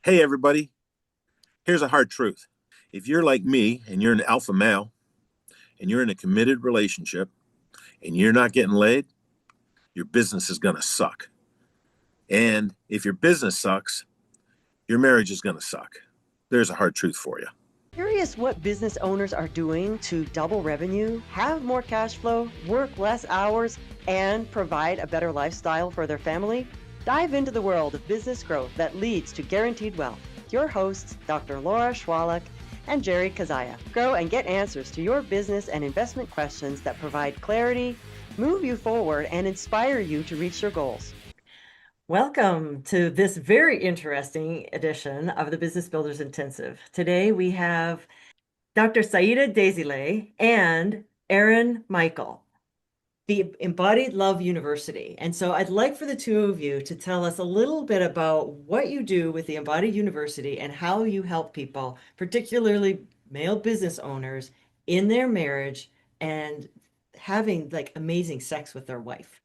Hey, everybody, here's a hard truth. If you're like me and you're an alpha male and you're in a committed relationship and you're not getting laid, your business is going to suck. And if your business sucks, your marriage is going to suck. There's a hard truth for you. Curious what business owners are doing to double revenue, have more cash flow, work less hours, and provide a better lifestyle for their family? Dive into the world of business growth that leads to guaranteed wealth. Your hosts, Dr. Laura Shwaluk and Jerry Kezhaya. Grow and get answers to your business and investment questions that provide clarity, move you forward, and inspire you to reach your goals. Welcome to this very interesting edition of the Business Builders Intensive. Today we have Dr. Saida Desilets and Aaron Michael, the Embodied Love University. And so I'd like for the two of you to tell us a little bit about what you do with the Embodied University and how you help people, particularly male business owners, in their marriage and having like amazing sex with their wife.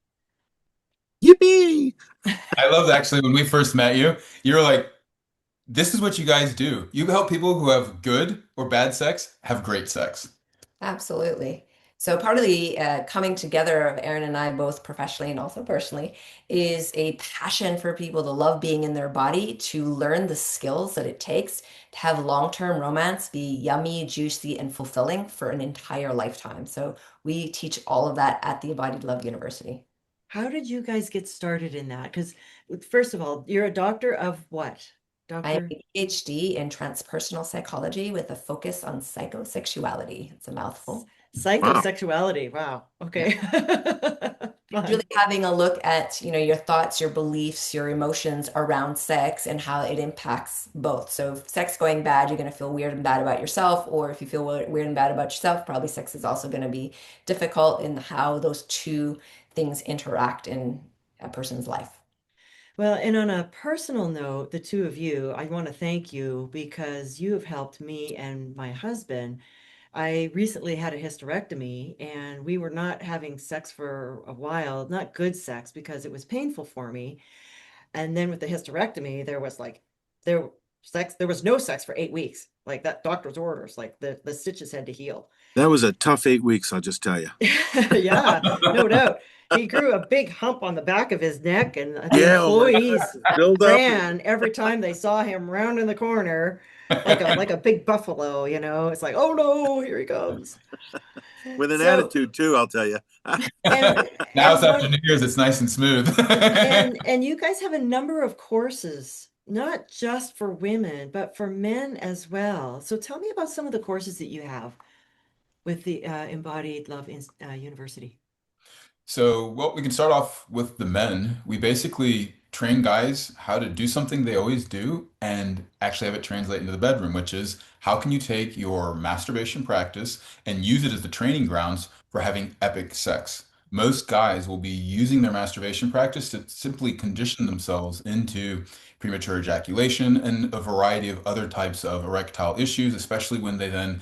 Yippee! I love actually when we first met you, you were like, this is what you guys do. You help people who have good or bad sex have great sex. Absolutely. So part of the coming together of Aaron and I, both professionally and also personally, is a passion for people to love being in their body, to learn the skills that it takes to have long-term romance be yummy, juicy, and fulfilling for an entire lifetime. So we teach all of that at the Embodied Love University. How did you guys get started in that? Because first of all, you're a doctor of what? I have Doctor? a PhD in transpersonal psychology with a focus on psychosexuality. It's a mouthful. Wow. Psychosexuality. Wow. Yeah. Okay. Really Fun. having a look at, your thoughts, your beliefs, your emotions around sex and how it impacts both. So if sex going bad, you're going to feel weird and bad about yourself, or if you feel weird and bad about yourself, probably sex is also going to be difficult in how those two things interact in a person's life. Well, and on a personal note, the two of you, I want to thank you because you have helped me and my husband. I recently had a hysterectomy and we were not having sex for a while, not good sex because it was painful for me. And then with the hysterectomy, there there was no sex for 8 weeks. Like that doctor's orders, like the stitches had to heal. That was a tough 8 weeks, I'll just tell you. Yeah, no doubt. He grew a big hump on the back of his neck, and the Yeah, well, employees build up. ran every time they saw him rounding the corner like a big buffalo, you know. It's like, oh no, here he comes. With an So, attitude, too, I'll tell you. and Now it's and after one New Year's, it's nice and smooth. and you guys have a number of courses, not just for women, but for men as well. So tell me about some of the courses that you have with the Embodied Love University. So, well, we can start off with the men. We basically train guys how to do something they always do and actually have it translate into the bedroom, which is how can you take your masturbation practice and use it as the training grounds for having epic sex? Most guys will be using their masturbation practice to simply condition themselves into premature ejaculation and a variety of other types of erectile issues, especially when they then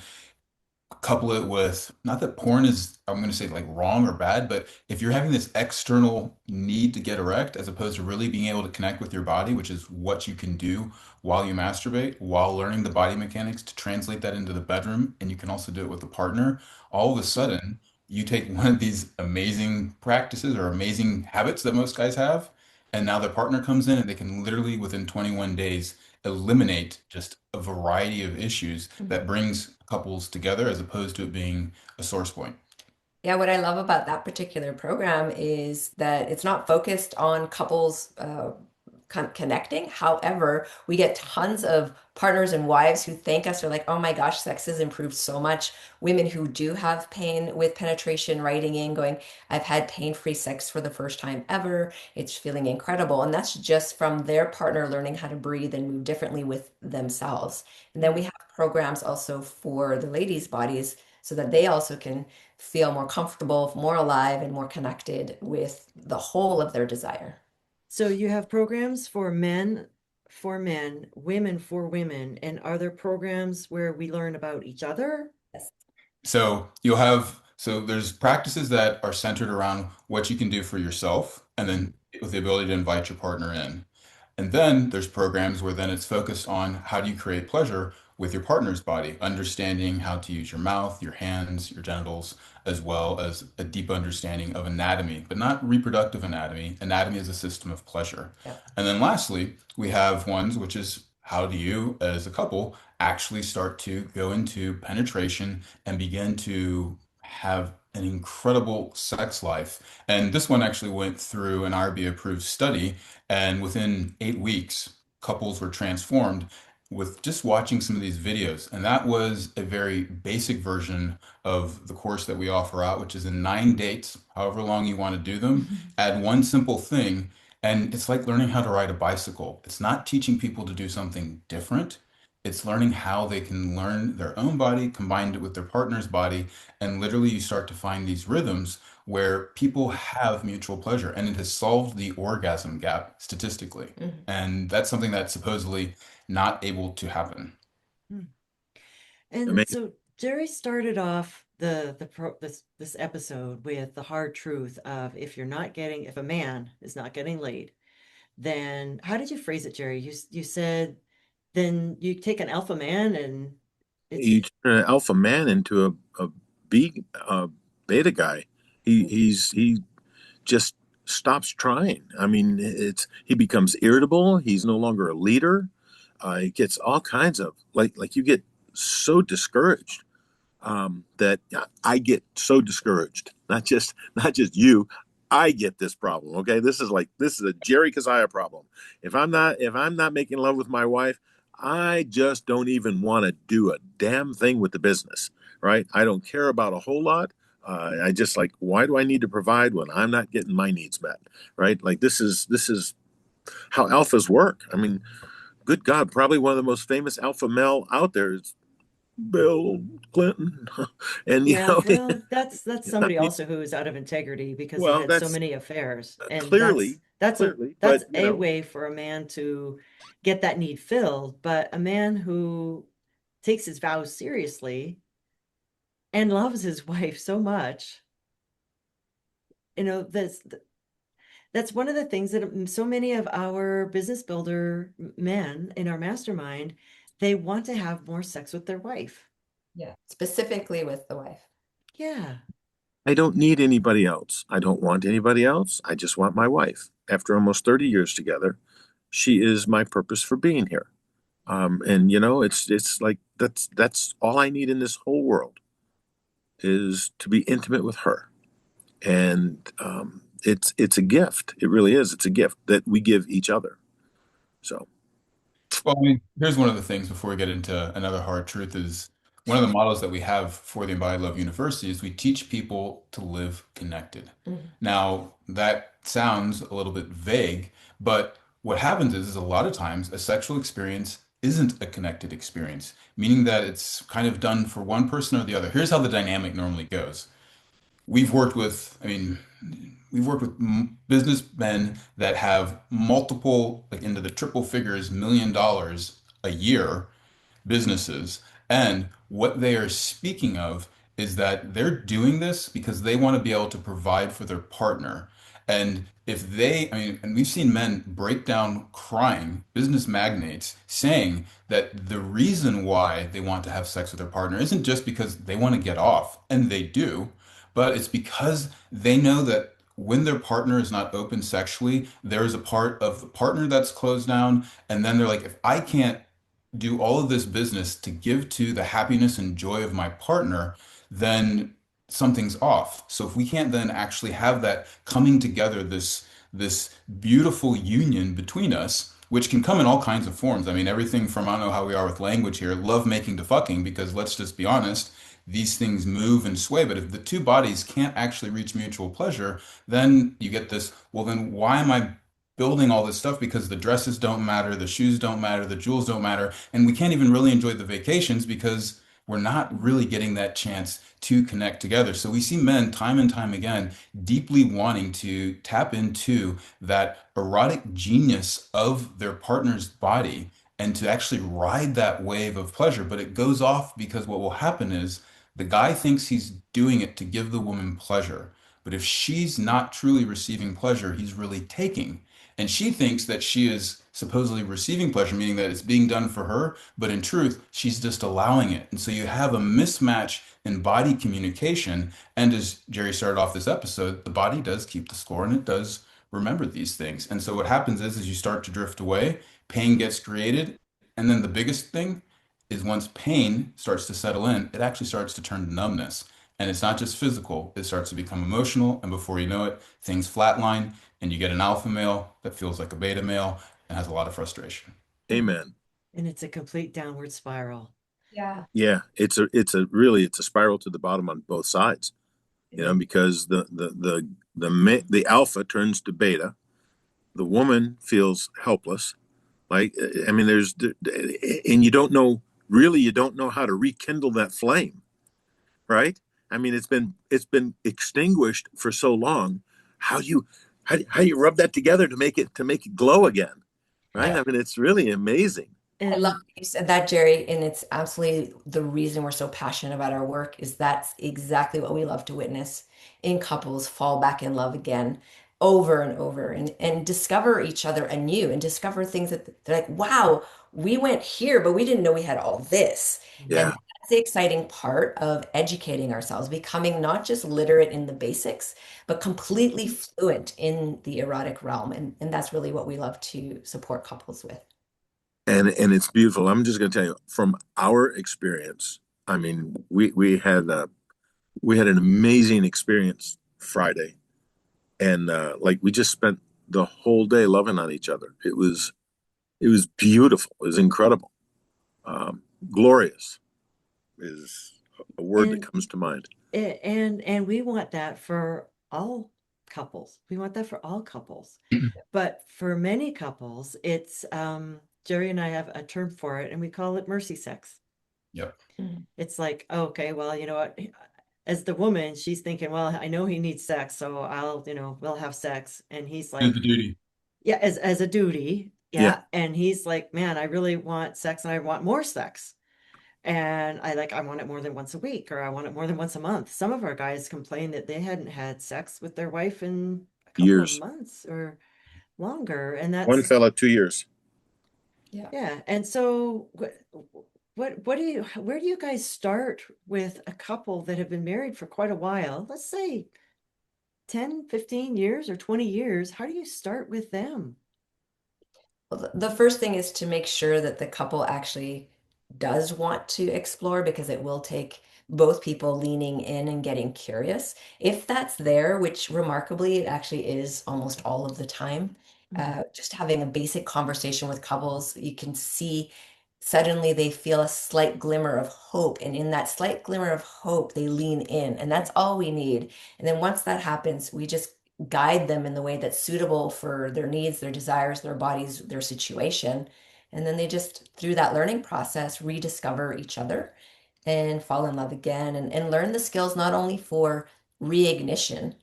couple it with not that porn is I'm going to say like wrong or bad, but if you're having this external need to get erect as opposed to really being able to connect with your body, which is what you can do while you masturbate, while learning the body mechanics to translate that into the bedroom, and you can also do it with a partner, all of a sudden you take one of these amazing practices or amazing habits that most guys have, and now their partner comes in and they can literally within 21 days eliminate just a variety of issues that brings couples together as opposed to it being a source point. Yeah, what I love about that particular program is that it's not focused on couples connecting. However, we get tons of partners and wives who thank us. They're like, oh my gosh, sex has improved so much. Women who do have pain with penetration writing in, going, I've had pain-free sex for the first time ever. It's feeling incredible. And that's just from their partner learning how to breathe and move differently with themselves. And then we have programs also for the ladies' bodies so that they also can feel more comfortable, more alive, and more connected with the whole of their desire. So you have programs for men, women for women, and are there programs where we learn about each other? Yes. So there's practices that are centered around what you can do for yourself and then with the ability to invite your partner in. And then there's programs where then it's focused on how do you create pleasure with your partner's body, understanding how to use your mouth, your hands, your genitals, as well as a deep understanding of anatomy, but not reproductive anatomy. Anatomy is a system of pleasure. Yeah. And then lastly, we have ones which is how do you, as a couple, actually start to go into penetration and begin to have an incredible sex life. And this one actually went through an IRB approved study, and within 8 weeks, couples were transformed with just watching some of these videos. And that was a very basic version of the course that we offer out, which is in 9 dates, however long you want to do them. Add one simple thing, and it's like learning how to ride a bicycle. It's not teaching people to do something different. It's learning how they can learn their own body combined with their partner's body. And literally, you start to find these rhythms where people have mutual pleasure. And it has solved the orgasm gap statistically. Mhm. And that's something that's supposedly not able to happen. Hmm. And Amazing. so Jerry started off this episode with the hard truth of if a man is not getting laid, then how did you phrase it, Jerry? You said then you take an alpha man and it's You turn an alpha man into a B, beta guy. He just stops trying. I mean, he becomes irritable. He's no longer a leader. He gets all kinds of like you get so discouraged, that I get so discouraged. Not just you. I get this problem. Okay, this is a Jerry Kezhaya problem. If I'm not making love with my wife, I just don't even want to do a damn thing with the business. Right? I don't care about a whole lot. I just like, why do I need to provide when I'm not getting my needs met? Right? Like this is how alphas work. I mean, good God, probably one of the most famous alpha male out there is Bill Clinton. And yeah, well, that's I somebody mean, also who is out of integrity because he well, had so that's many affairs. And clearly, clearly, that's but a way for a man to get that need filled, but a man who takes his vows seriously and loves his wife so much, you know, that's one of the things that so many of our business builder men in our mastermind, they want to have more sex with their wife. Yeah. Specifically with the wife. Yeah. I don't need anybody else. I don't want anybody else. I just want my wife. After almost 30 years together, she is my purpose for being here. And it's like that's all I need in this whole world is to be intimate with her. And it's a gift. It really is. It's a gift that we give each other. So Well, I mean, here's one of the things before we get into another hard truth is one of the models that we have for the Embodied Love University is we teach people to live connected. Mhm. Now, that sounds a little bit vague, but what happens is a lot of times a sexual experience isn't a connected experience, meaning that it's kind of done for one person or the other. Here's how the dynamic normally goes. I mean, we've worked with businessmen that have multiple, like into the triple figures, $1 million a year businesses. And what they are speaking of is that they're doing this because they want to be able to provide for their partner. And I mean, and we've seen men break down crying, business magnates, saying that the reason why they want to have sex with their partner isn't just because they want to get off, and they do, but it's because they know that when their partner is not open sexually, there is a part of the partner that's closed down. And then they're like, if I can't do all of this business to give to the happiness and joy of my partner, then something's off. So if we can't then actually have that coming together, this beautiful union between us, which can come in all kinds of forms. I mean, everything from I don't know how we are with language here, love making to fucking, because let's just be honest, these things move and sway. But if the two bodies can't actually reach mutual pleasure, then you get this, well, then why am I building all this stuff because the dresses don't matter, the shoes don't matter, the jewels don't matter, and we can't even really enjoy the vacations because we're not really getting that chance to connect together. So we see men time and time again deeply wanting to tap into that erotic genius of their partner's body and to actually ride that wave of pleasure. But it goes off because what will happen is the guy thinks he's doing it to give the woman pleasure. But if she's not truly receiving pleasure, he's really taking. And she thinks that she is supposedly receiving pleasure, meaning that it's being done for her, but in truth, she's just allowing it. And so you have a mismatch in body communication. And as Jerry started off this episode, the body does keep the score and it does remember these things. And so what happens is you start to drift away, pain gets created, and then the biggest thing is once pain starts to settle in, it actually starts to turn to numbness. And it's not just physical, it starts to become emotional. And before you know it, things flatline and you get an alpha male that feels like a beta male and has a lot of frustration. Amen. And it's a complete downward spiral. Yeah. Yeah, it's a spiral to the bottom on both sides. You know, because the alpha turns to beta, the woman feels helpless. Like, I mean, and you don't know how to rekindle that flame, right? I mean, it's been extinguished for so long. How do you rub that together to make it glow again, right? Yeah. I mean, it's really amazing. I love And that you said that, Jerry, and it's absolutely the reason we're so passionate about our work is that's exactly what we love to witness in couples fall back in love again over and over and discover each other anew and discover things that they're like, wow, we went here, but we didn't know we had all this. And Yeah, that's the exciting part of educating ourselves, becoming not just literate in the basics, but completely fluent in the erotic realm. And that's really what we love to support couples with. and it's beautiful. I'm just going to tell you from our experience. I mean, we had an amazing experience Friday, and like we just spent the whole day loving on each other. It was beautiful. It was incredible. Um, Glorious is a word that and comes to mind. and we want that for all couples. We want that for all couples. But for many couples, it's Jerry and I have a term for it, and we call it mercy sex. Yep. It's like, okay, well, you know what? As the woman, she's thinking, well, I know he needs sex, so I'll, we'll have sex. And he's Do the like, duty. yeah, as a duty, Yeah, yeah. And he's like, man, I really want sex, and I want more sex. And I want it more than once a week, or I want it more than once a month. Some of our guys complain that they hadn't had sex with their wife in a couple of years. months or longer, and One that's fella, 2 years. Yeah. yeah. And so what do you where do you guys start with a couple that have been married for quite a while? Let's say 10, 15 years or 20 years. How do you start with them? Well, the first thing is to make sure that the couple actually does want to explore because it will take both people leaning in and getting curious. If that's there, which remarkably it actually is almost all of the time, Mhm. just having a basic conversation with couples, you can see suddenly they feel a slight glimmer of hope. And in that slight glimmer of hope, they lean in. And that's all we need. And then once that happens, we just guide them in the way that's suitable for their needs, their desires, their bodies, their situation. And then they just, through that learning process, rediscover each other and fall in love again and learn the skills not only for reignition,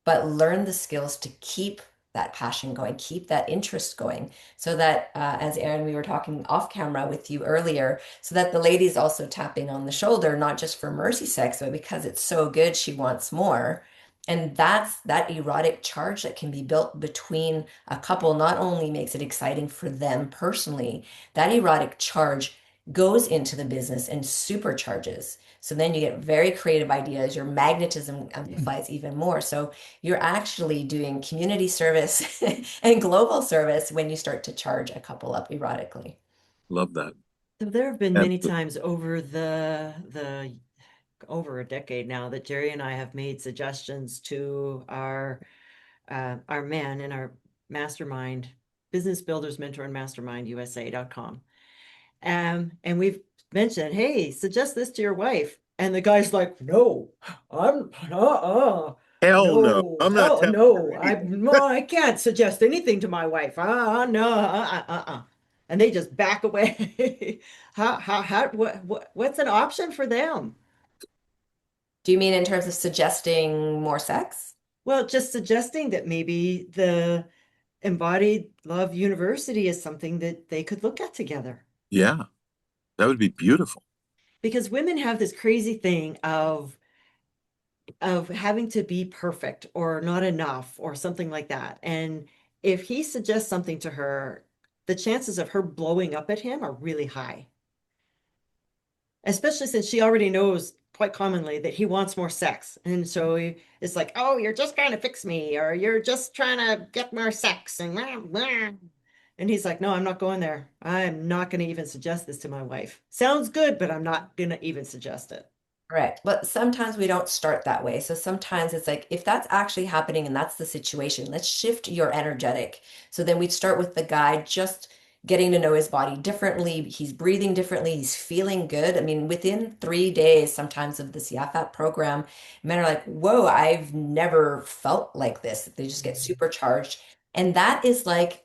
but learn the skills to keep that passion going, keep that interest going, so that, as Aaron, we were talking off camera with you earlier, so that the lady's also tapping on the shoulder, not just for mercy sex, but because it's so good, she wants more. And that's that erotic charge that can be built between a couple, not only makes it exciting for them personally, that erotic charge goes into the business and supercharges. So then you get very creative ideas, your magnetism amplifies even more. So you're actually doing community service and global service when you start to charge a couple up erotically. Love that. So there have been And many times over the over a decade now that Jerry and I have made suggestions to our men in our mastermind, Business Builders Mentor and Mastermind USA.com. And we've mentioned, hey, suggest this to your wife. And the guy's like, no, I'm hell no, no, I'm not hell telling no, her I can't suggest anything to my wife. No, and they just back away. How, what's an option for them? Do you mean in terms of suggesting more sex? Well, just suggesting that maybe the Embodied Love University is something that they could look at together. Yeah, that would be beautiful. Because women have this crazy thing of having to be perfect or not enough or something like that. And if he suggests something to her the chances of her blowing up at him are really high, especially since she already knows quite commonly that he wants more sex. And so it's like, oh, you're just trying to fix me, or you're just trying to get more sex. And blah, blah. And he's like, no, I'm not going there. I'm not going to even suggest this to my wife. Sounds good, but I'm not going to even suggest it. Correct. But sometimes we don't start that way. So sometimes it's like, if that's actually happening and that's the situation, let's shift your energetic. So then we'd start with the guy just getting to know his body differently. He's breathing differently. He's feeling good. I mean, within 3 days, sometimes of this YAFAT program, men are like, whoa, I've never felt like this. They just get supercharged. And that is like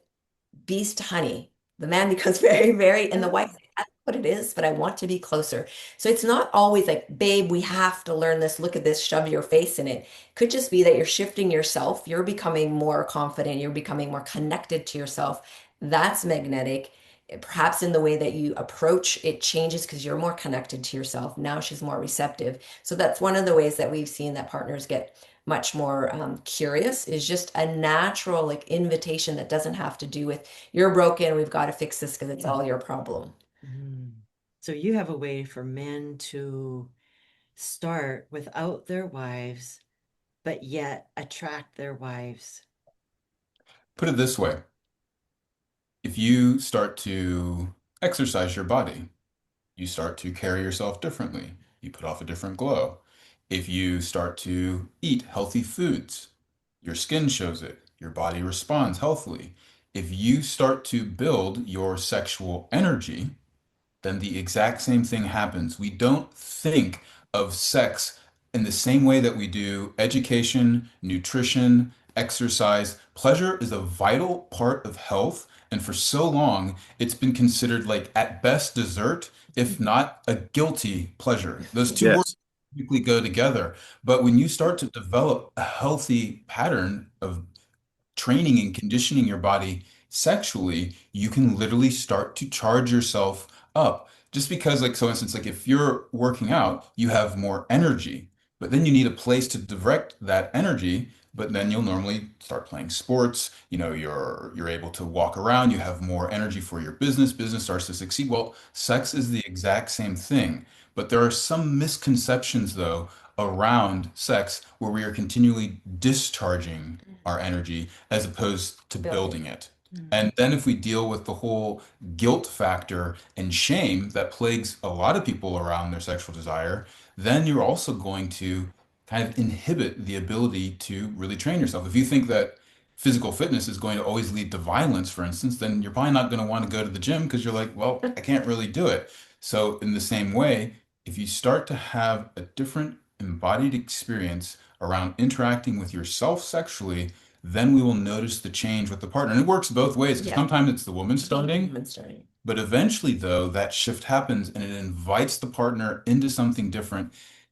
beast to honey. The man becomes very, very, and the wife, that's what it is, but I want to be closer. So it's not always like, babe, we have to learn this. Look at this, shove your face in it. Could just be that you're shifting yourself. You're becoming more confident. You're becoming more connected to yourself. That's magnetic. Perhaps in the way that you approach it changes because you're more connected to yourself. Now she's more receptive. So that's one of the ways that we've seen that partners get much more curious, is just a natural like invitation that doesn't have to do with you're broken, we've got to fix this because it's all your problem. Mm. So you have a way for men to start without their wives, but yet attract their wives. Put it this way. If you start to exercise your body, you start to carry yourself differently. You put off a different glow. If you start to eat healthy foods, your skin shows it. Your body responds healthily. If you start to build your sexual energy, then the exact same thing happens. We don't think of sex in the same way that we do education, nutrition, exercise. Pleasure is a vital part of health. And for so long, it's been considered like at best dessert, if not a guilty pleasure. Those two words Yes. typically go together. But when you start to develop a healthy pattern of training and conditioning your body sexually, you can literally start to charge yourself up. Just because, like, so instance, like if you're working out, you have more energy, but then you need a place to direct that energy. But then you'll normally start playing sports, you're able to walk around, you have more energy for your business starts to succeed. Well, sex is the exact same thing. But there are some misconceptions though around sex where we are continually discharging our energy as opposed to Building. building it. Mm. And then if we deal with the whole guilt factor and shame that plagues a lot of people around their sexual desire, then you're also going to kind of inhibit the ability to really train yourself. If you think that physical fitness is going to always lead to violence, for instance, then you're probably not going to want to go to the gym because you're like, well, I can't really do it. So in the same way, if you start to have a different embodied experience around interacting with yourself sexually, then we will notice the change with the partner. And it works both ways because Yeah. sometimes it's the woman starting, Women starting. but eventually, though, that shift happens and it invites the partner into something different.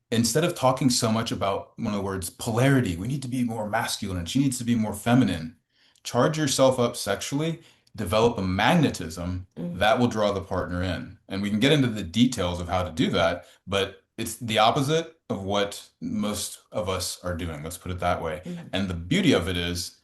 Instead of talking so much about, one of the words, polarity, we need to be more masculine and she needs to be more feminine. Charge yourself up sexually, develop a magnetism Mhm. that will draw the partner in. And we can get into the details of how to do that, but it's the opposite of what most of us are doing. Let's put it that way. Mhm. And the beauty of it is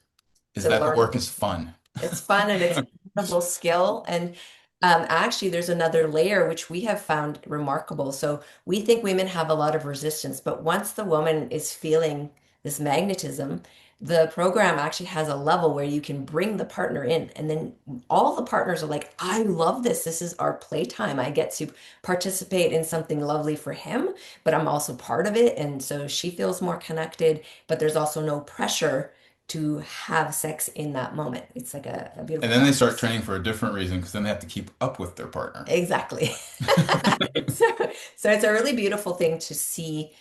To that the learn. work is fun. It's fun and it's a incredible skill. And actually, there's another layer which we have found remarkable. So we think women have a lot of resistance, but once the woman is feeling this magnetism, the program actually has a level where you can bring the partner in, and then all the partners are like, I love this. This is our playtime. I get to participate in something lovely for him, but I'm also part of it. And so she feels more connected, but there's also no pressure to have sex in that moment. It's like a And beautiful then they start balance. training for a different reason because then they have to keep up with their partner. Exactly. So, so it's a really beautiful thing to see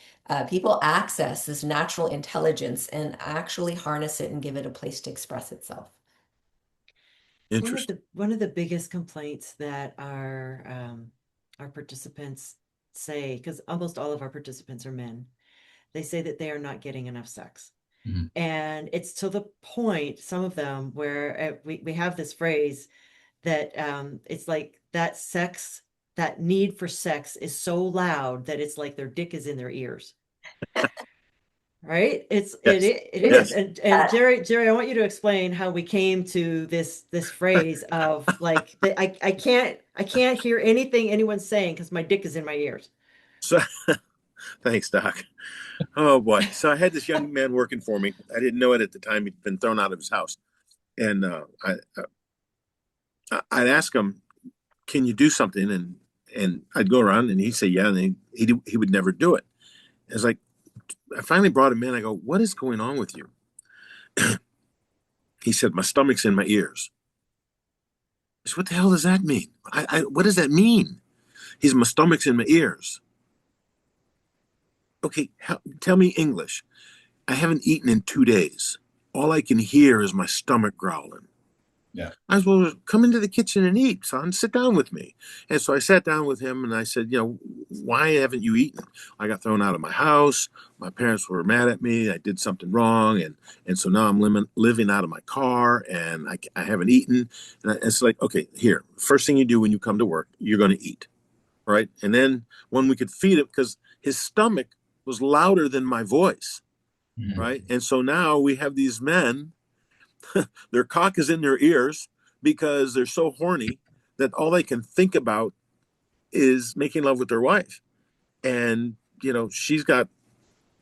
people access this natural intelligence and actually harness it and give it a place to express itself. Interesting. One of the biggest complaints that our participants say, because almost all of our participants are men, they say that they are not getting enough sex. Mhm. And it's to the point, some of them, where we have this phrase that it's like that sex, that need for sex is so loud that it's like their dick is in their ears. right? Yes. It is. Yes. And Jerry, I want you to explain how we came to this phrase of like I can't hear anything anyone's saying because my dick is in my ears. So thanks, Doc. Oh boy. So I had this young man working for me. I didn't know it at the time. He'd been thrown out of his house, and I'd ask him, "Can you do something?" And I'd go around, and he'd say, "Yeah," and he would never do it. It's like I finally brought him in. I go, "What is going on with you?" He said, "My stomach's in my ears." I said, "What the hell does that mean? What does that mean?" He's "My stomach's in my ears." Okay, tell me English. I haven't eaten in 2 days. All I can hear is my stomach growling. Yeah. I was, well, come into the kitchen and eat, son. Sit down with me. And so I sat down with him and I said, why haven't you eaten? I got thrown out of my house. My parents were mad at me. I did something wrong. And so now I'm living out of my car and I haven't eaten. And it's like, okay, here, first thing you do when you come to work, you're going to eat. Right. And then when we could feed it, because his stomach was louder than my voice. Mhm. Right. And so now we have these men, their cock is in their ears because they're so horny that all they can think about is making love with their wife. And, she's got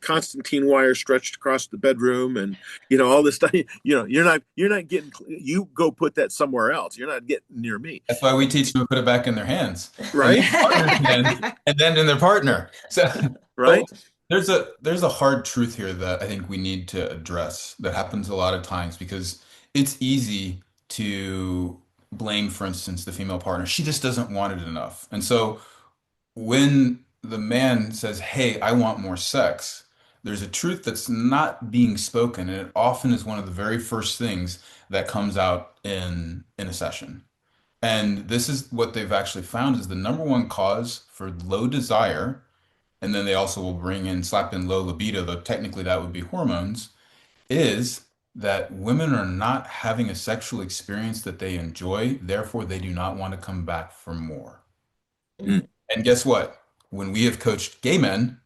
Constantine wire stretched across the bedroom and, all this stuff. You're not getting, you go put that somewhere else. You're not getting near me. That's why we teach them to put it back in their hands and Right. then partner's hands and then in their partner. So Right. there's a hard truth here that I think we need to address that happens a lot of times because it's easy to blame, for instance, the female partner. She just doesn't want it enough. And so when the man says, "Hey, I want more sex," there's a truth that's not being spoken, and it often is one of the very first things that comes out in a session. And this is what they've actually found is the number one cause for low desire, and then they also will slap in low libido, though technically that would be hormones, is that women are not having a sexual experience that they enjoy, therefore they do not want to come back for more. Mm. And guess what? When we have coached gay men,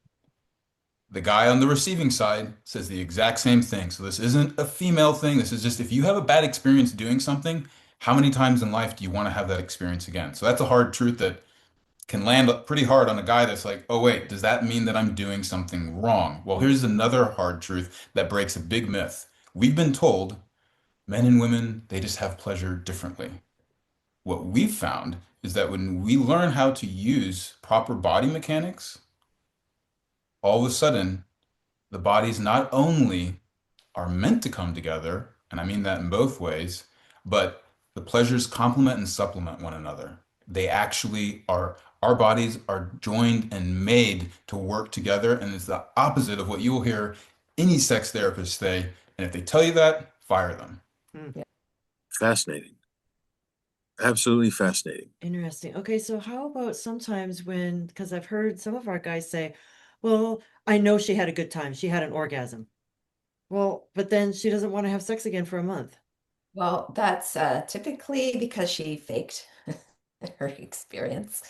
the guy on the receiving side says the exact same thing. So this isn't a female thing. This is just if you have a bad experience doing something, how many times in life do you want to have that experience again? So that's a hard truth that can land pretty hard on a guy that's like, oh, wait, does that mean that I'm doing something wrong? Well, here's another hard truth that breaks a big myth. We've been told men and women, they just have pleasure differently. What we've found is that when we learn how to use proper body mechanics, all of a sudden, the bodies not only are meant to come together, and I mean that in both ways, but the pleasures complement and supplement one another. They actually are, our bodies are joined and made to work together, and it's the opposite of what you will hear any sex therapist say. And if they tell you that, fire them. Hmm. Fascinating. Absolutely fascinating. Interesting. Okay, so how about sometimes when, because I've heard some of our guys say, well, I know she had a good time. She had an orgasm. Well, but then she doesn't want to have sex again for a month. Well, that's typically because she faked her experience.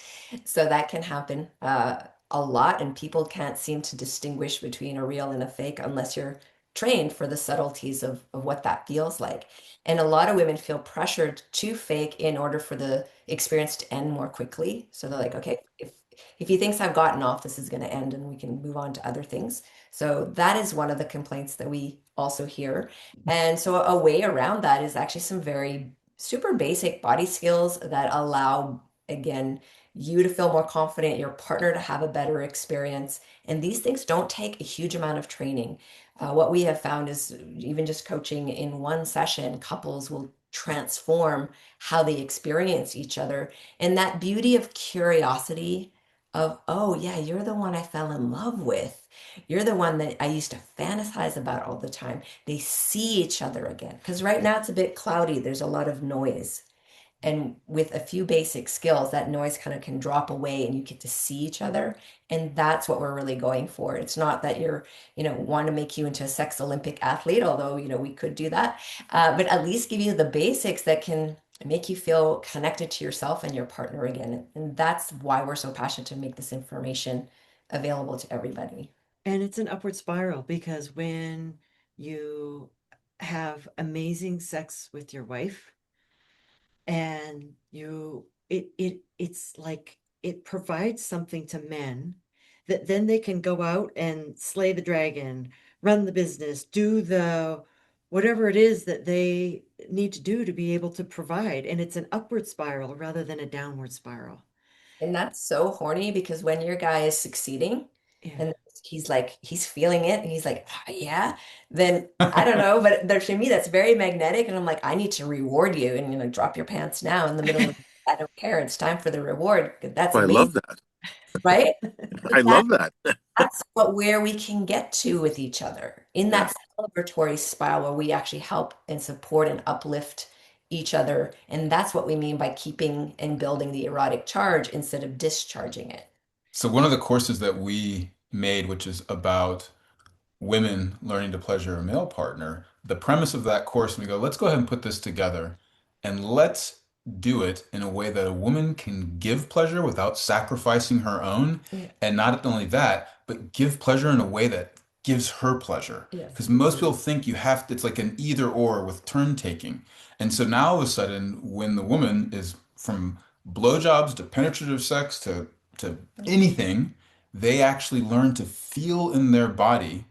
So that can happen a lot, and people can't seem to distinguish between a real and a fake unless you're trained for the subtleties of what that feels like. And a lot of women feel pressured to fake in order for the experience to end more quickly. So they're like, okay, if he thinks I've gotten off, this is going to end and we can move on to other things. So that is one of the complaints that we also hear. And so a way around that is actually some very super basic body skills that allow, again, you to feel more confident, your partner to have a better experience. And these things don't take a huge amount of training. What we have found is even just coaching in one session, couples will transform how they experience each other. And that beauty of curiosity of, oh, yeah, you're the one I fell in love with. You're the one that I used to fantasize about all the time. They see each other again. Because right now it's a bit cloudy, there's a lot of noise. And with a few basic skills, that noise kind of can drop away and you get to see each other. And that's what we're really going for. It's not that you're, want to make you into a sex Olympic athlete, although, we could do that. But at least give you the basics that can make you feel connected to yourself and your partner again. And that's why we're so passionate to make this information available to everybody. And it's an upward spiral because when you have amazing sex with your wife and it's like it provides something to men that then they can go out and slay the dragon, run the business, do the whatever it is that they need to do to be able to provide. And it's an upward spiral rather than a downward spiral. And that's so horny because when your guy is succeeding Yeah. and he's like, he's feeling it and he's like, "Ah, yeah, then I don't know, but there to me that's very magnetic. And I'm like, I need to reward you and drop your pants now in the middle of, I don't care. It's time for the reward. That's I amazing, love that. right? I love that. That's what where we can get to with each other in Yeah. that celebratory spiral where we actually help and support and uplift each other. And that's what we mean by keeping and building the erotic charge instead of discharging it. So one of the courses that we made, which is about women learning to pleasure a male partner, the premise of that course, we go, let's go ahead and put this together and let's do it in a way that a woman can give pleasure without sacrificing her own. Yeah. And not only that, but give pleasure in a way that gives her pleasure. Yes. Because most people think you have to, it's like an either or with turn taking. And so now all of a sudden, when the woman is from blowjobs to penetrative sex to anything, they actually learn to feel in their body,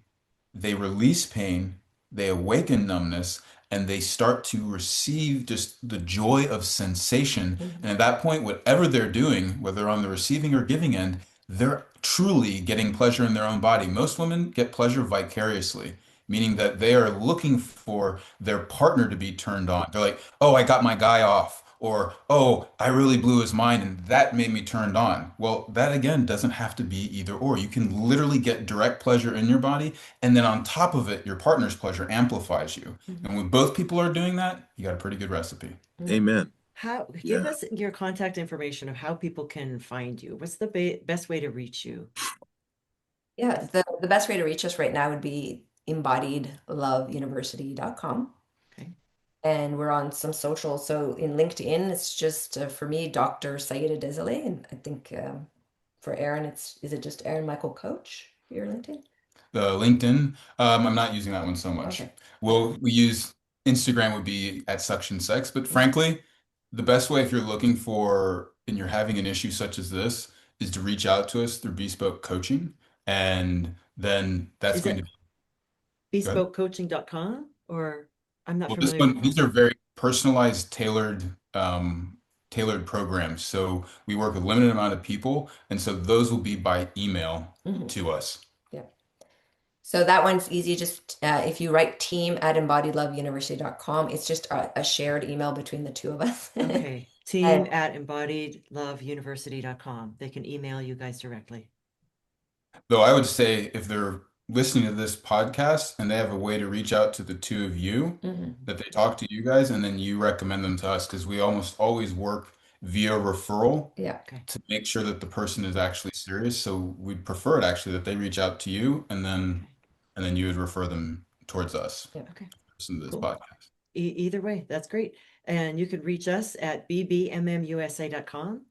they release pain, they awaken numbness, and they start to receive just the joy of sensation. And at that point, whatever they're doing, whether on the receiving or giving end, they're truly getting pleasure in their own body. Most women get pleasure vicariously, meaning that they are looking for their partner to be turned on. They're like, oh, I got my guy off. Or, oh, I really blew his mind and that made me turned on. Well, that again doesn't have to be either or. You can literally get direct pleasure in your body, and then on top of it, your partner's pleasure amplifies you. And when both people are doing that, you got a pretty good recipe. Amen. How, give Yeah. us your contact information of how people can find you. What's the best way to reach you? Yeah, the best way to reach us right now would be embodiedloveuniversity.com. Okay. And we're on some social. So in LinkedIn, it's just for me, Dr. Saida Desilets. And I think for Aaron, is it just Aaron Michael Coach for your LinkedIn? The LinkedIn, I'm not using that one so much. Okay. Well, we use Instagram would be at suction sex, but frankly, the best way if you're looking for and you're having an issue such as this is to reach out to us through bespoke coaching, and then that's Is going to it be go ahead. bespokecoaching.com or I'm not Well, this familiar with one, that. these are very personalized, tailored programs. So we work with a limited amount of people, and so those will be by email Mhm. to us. Yeah. So that one's easy. Just if you write team at embodiedloveuniversity.com, it's just a shared email between the two of us. Okay. Team And at embodiedloveuniversity.com. They can email you guys directly. Though I would say if they're listening to this podcast and they have a way to reach out to the two of you, mhm. that they talk to you guys and then you recommend them to us because we almost always work via referral Yeah. Okay. to make sure that the person is actually serious. So we'd prefer it actually that they reach out to you and then you would refer them towards us. Yeah. Okay. Listen to this Cool. podcast. Either way, that's great. And you can reach us at bbmmusa.com.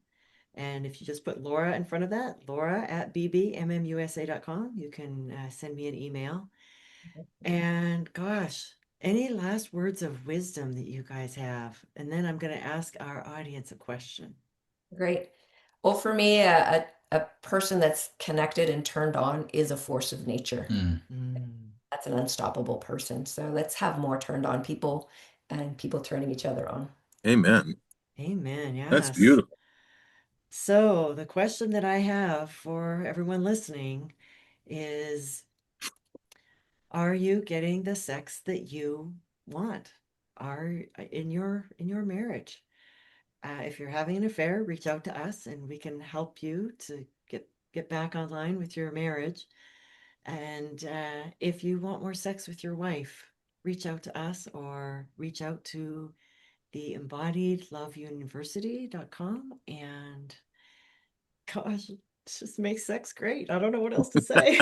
And if you just put Laura in front of that, Laura at bbmmusa.com, you can send me an email. And gosh, any last words of wisdom that you guys have? And then I'm going to ask our audience a question. Great. Well, for me, a person that's connected and turned on is a force of nature. Mm. That's an unstoppable person. So let's have more turned on people and people turning each other on. Amen. Amen. That's Yes. beautiful. So the question that I have for everyone listening is, are you getting the sex that you want? Are in your marriage? If you're having an affair, reach out to us and we can help you to get back online with your marriage. And if you want more sex with your wife, reach out to us or reach out to the embodiedloveuniversity.com and gosh, it just makes sex great. I don't know what else to say.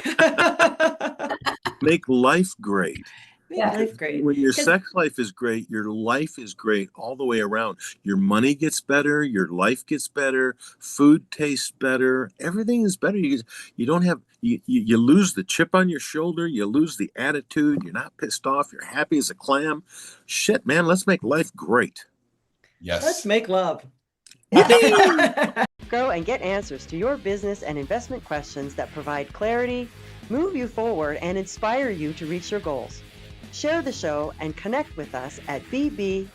Make life great. Yeah. Life great. When your 'Cause- sex life is great, your life is great all the way around. Your money gets better, your life gets better, food tastes better, everything is better. You don't have you lose the chip on your shoulder, you lose the attitude, you're not pissed off, you're happy as a clam. Shit, man, let's make life great. Let's Yes. make love. Grow and get answers to your business and investment questions that provide clarity, move you forward, and inspire you to reach your goals. Share the show and connect with us at bbmmusa.com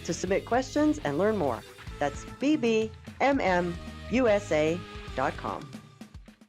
to submit questions and learn more. That's bbmmusa.com.